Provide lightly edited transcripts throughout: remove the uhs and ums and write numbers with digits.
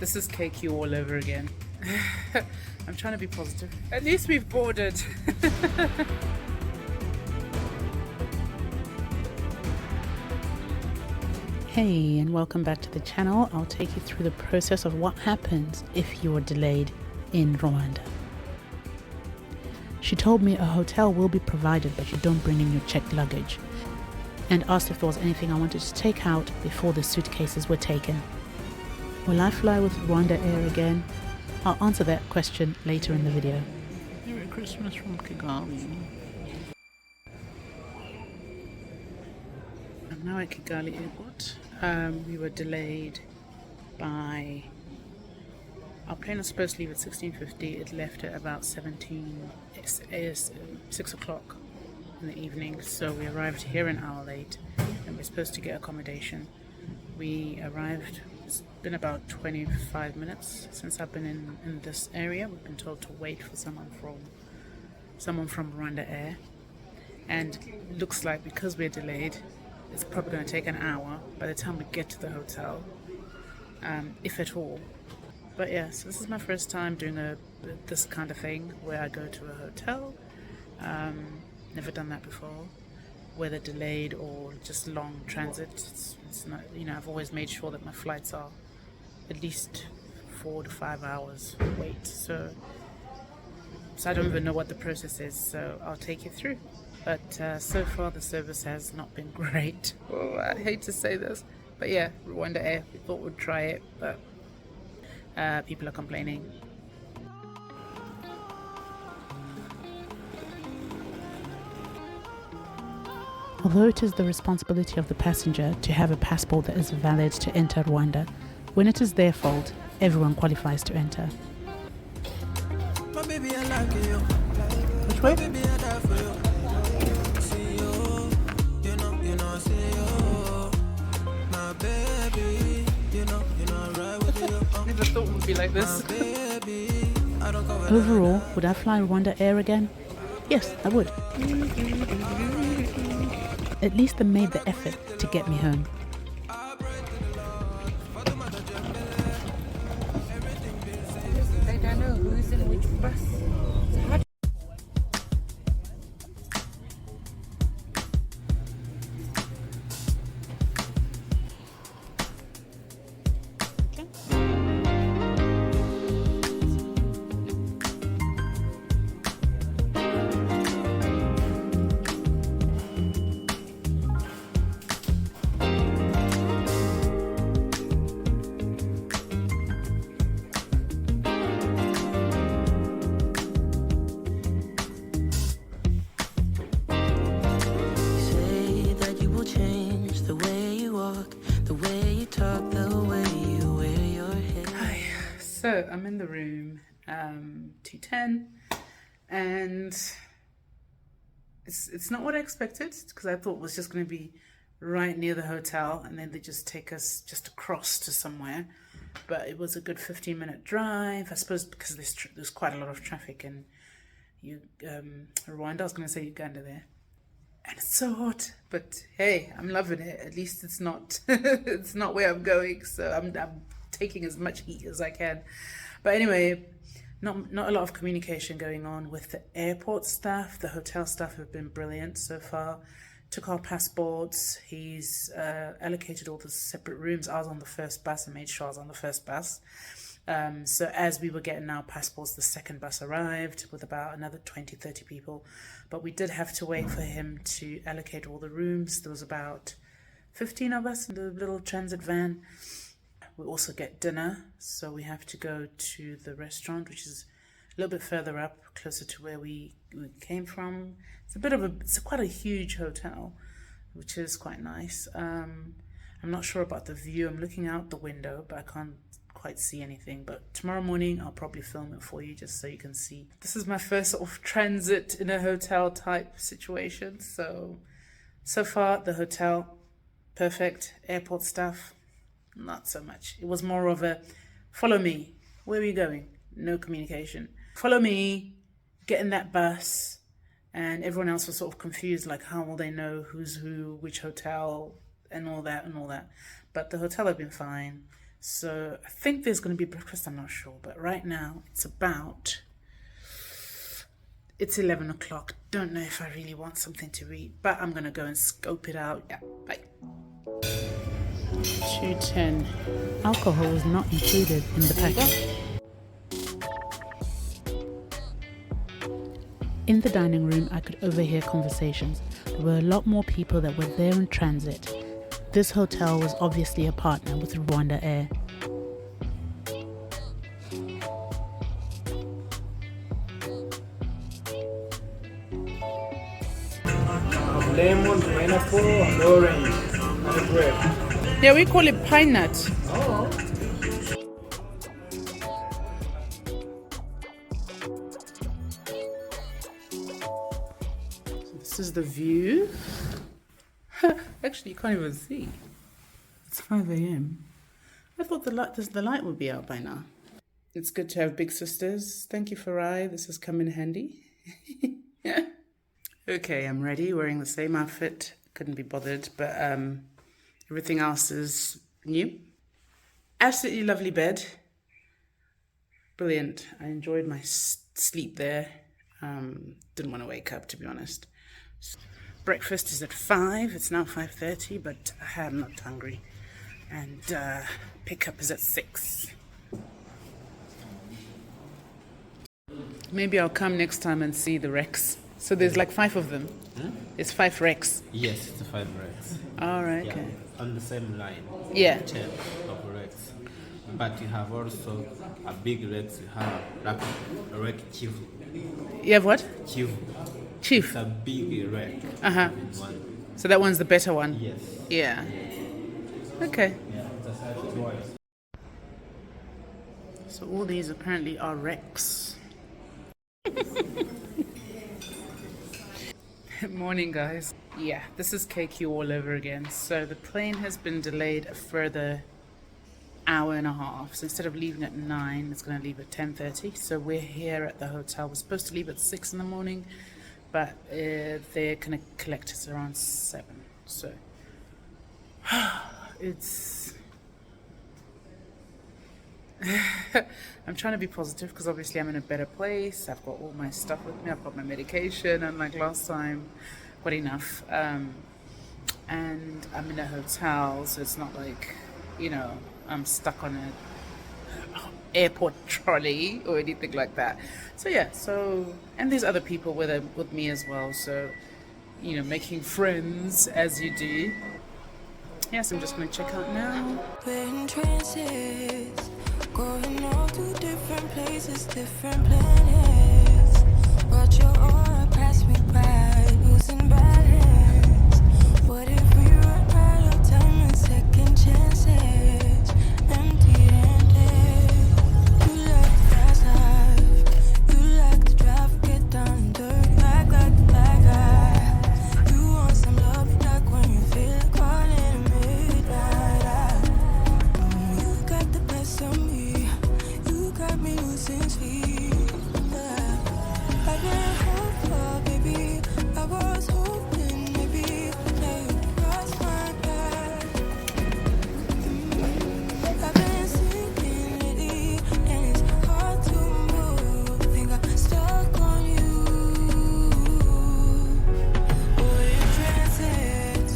This is KQ all over again. I'm trying to be positive. At least we've boarded. Hey, and welcome back to the channel. I'll take you through the process of what happens if you are delayed in Rwanda. She told me a hotel will be provided, but you don't bring in your checked luggage, and asked if there was anything I wanted to take out before the suitcases were taken. Will I fly with RwandAir again? I'll answer that question later in the video. Merry Christmas from Kigali. I'm now at Kigali Airport. We were delayed by... Our plane was supposed to leave at 16:50. It left at about 6 o'clock in the evening. So we arrived here an hour late, and we're supposed to get accommodation. We arrived... It's been about 25 minutes since I've been in this area. We've been told to wait for someone from RwandAir, and it looks like because we're delayed, it's probably going to take an hour by the time we get to the hotel, if at all. But yes, this is my first time doing this kind of thing where I go to a hotel. Never done that before, whether delayed or just long transit. It's not, I've always made sure that my flights are at least 4 to 5 hours wait. So I don't even know what the process is. So I'll take you through. But so far the service has not been great. Oh, I hate to say this, but yeah, RwandAir. We thought we'd try it, but people are complaining. Although it is the responsibility of the passenger to have a passport that is valid to enter Rwanda, when it is their fault, everyone qualifies to enter. Which way? Never thought it would be like this. Overall, would I fly RwandAir again? Yes, I would. At least they made the effort to get me home. I don't know who's in which bus. So I'm in the room 210, and it's not what I expected, because I thought it was just going to be right near the hotel and then they just take us just across to somewhere. But it was a good 15-minute drive, I suppose, because there's quite a lot of traffic in Rwanda. I was going to say Uganda there. And it's so hot, but hey, I'm loving it. At least it's not it's not where I'm going, so I'm taking as much heat as I can. But anyway, not a lot of communication going on with the airport staff. The hotel staff have been brilliant so far. Took our passports. He's allocated all the separate rooms. I was on the first bus and made sure I was on the first bus. So as we were getting our passports, the second bus arrived with about another 20-30 people. But we did have to wait for him to allocate all the rooms. There was about 15 of us in the little transit van. We also get dinner, so we have to go to the restaurant, which is a little bit further up, closer to where we came from. It's quite a huge hotel, which is quite nice. I'm not sure about the view. I'm looking out the window, but I can't quite see anything. But tomorrow morning I'll probably film it for you just so you can see. This is my first sort of transit in a hotel type situation. So far the hotel, perfect. Airport staff, not so much. It was more of a follow me. Where are you going? No communication. Follow me, get in that bus. And everyone else was sort of confused, like how will they know who's who, which hotel, and all that. But the hotel had been fine. So I think there's going to be breakfast, I'm not sure. But right now it's 11 o'clock. Don't know if I really want something to eat, but I'm going to go and scope it out. Yeah, bye. 210. Alcohol is not included in the package. In the dining room, I could overhear conversations. There were a lot more people that were there in transit. This hotel was obviously a partner with RwandAir. Lemon, pineapple, and orange, and grape. Yeah, we call it pine nut. Oh. This is the view. Actually, you can't even see. It's 5 a.m. I thought the light would be out by now. It's good to have big sisters. Thank you, Farai. This has come in handy. Yeah. Okay, I'm ready, wearing the same outfit. Couldn't be bothered, but everything else is new. Absolutely lovely bed. Brilliant. I enjoyed my sleep there. Didn't want to wake up, to be honest. Breakfast is at 5. It's now 5:30, but I'm not hungry. And pickup is at 6. Maybe I'll come next time and see the Rex. So there's like 5 of them. It's 5 Rex. Yes, it's 5 Rex. All right. Yeah, Okay. on the same line. Yeah. 10 of Rex. But you have also a big Rex. You have like a Rex Chief. You have what? Chief. Chief. It's a big Rex. Uh-huh. In one. So that one's the better one. Yes. Yeah. Okay. Yeah, that's how it works. So all these apparently are Rex. Morning, guys. Yeah, this is KQ all over again. So the plane has been delayed a further hour and a half. So instead of leaving at 9, it's going to leave at 10:30. So we're here at the hotel. We're supposed to leave at 6 in the morning, but they're going to collect us around 7. So it's... I'm trying to be positive because obviously I'm in a better place. I've got all my stuff with me. I've got my medication, unlike last time. Got enough. And I'm in a hotel, so it's not like, you know, I'm stuck on an airport trolley or anything like that. So yeah, and there's other people with me as well. So, you know, making friends as you do. Yes, I'm just going to check out now. We're in transit, going all to different places, different planets. But your aura passed me by, losing balance. What if we run out of time and second chances? Empty-handed. You like the fast life, you like to drive, get down and dirty, act like the bad guy. You want some love, like when you feel caught in a midnight. You got the best of me, you got me losing sleep. I've been hopeful, baby, I was hoping maybe that you'd cross my path. I've been sinking lately, and it's hard to move. Think I'm stuck on you. We're in transit,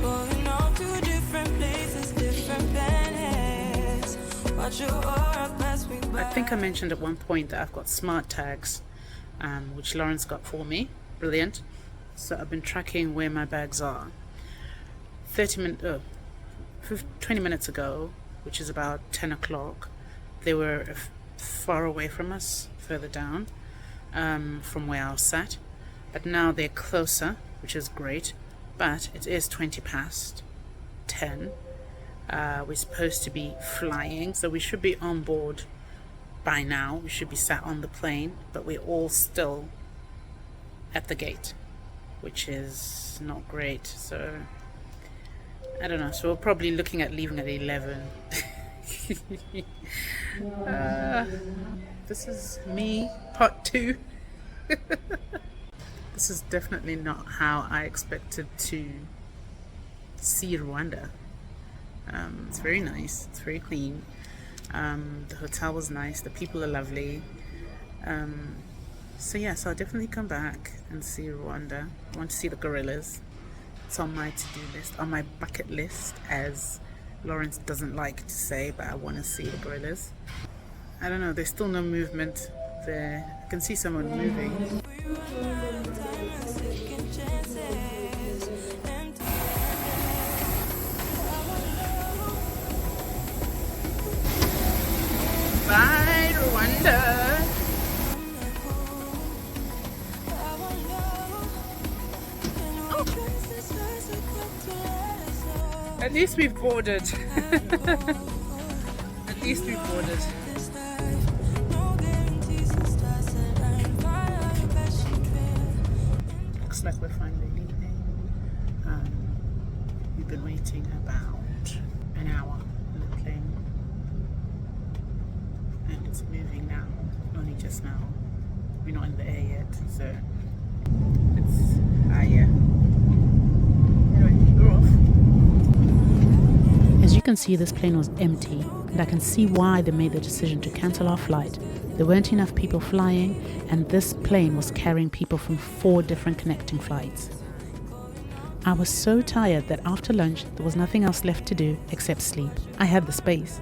going all to different places, different planets. Watch your aura pass me by. I think I mentioned at one point that I've got smart tags, which Lawrence got for me. Brilliant. So I've been tracking where my bags are. 20 minutes ago, which is about 10 o'clock, they were far away from us, further down from where I was sat. But now they're closer, which is great. But it is 20 past 10. We're supposed to be flying, so we should be on board by now. We should be sat on the plane, but we're all still at the gate, which is not great. So I don't know. So we're probably looking at leaving at 11. This is me, part 2. This is definitely not how I expected to see Rwanda. It's very nice. It's very clean. The hotel was nice. The people are lovely. So I'll definitely come back and see Rwanda. I want to see the gorillas. It's on my to-do list, on my bucket list, as Lawrence doesn't like to say, but I want to see the gorillas. I don't know, there's still no movement there. I can see someone moving. Bye, Rwanda! At least we've boarded. At least we've boarded. Looks like we're finally leaving. We've been waiting about an hour in the plane. And it's moving now, only just now. We're not in the air yet, so it's Anyway, we're off. As you can see, this plane was empty, and I can see why they made the decision to cancel our flight. There weren't enough people flying, and this plane was carrying people from 4 different connecting flights. I was so tired that after lunch there was nothing else left to do except sleep. I had the space.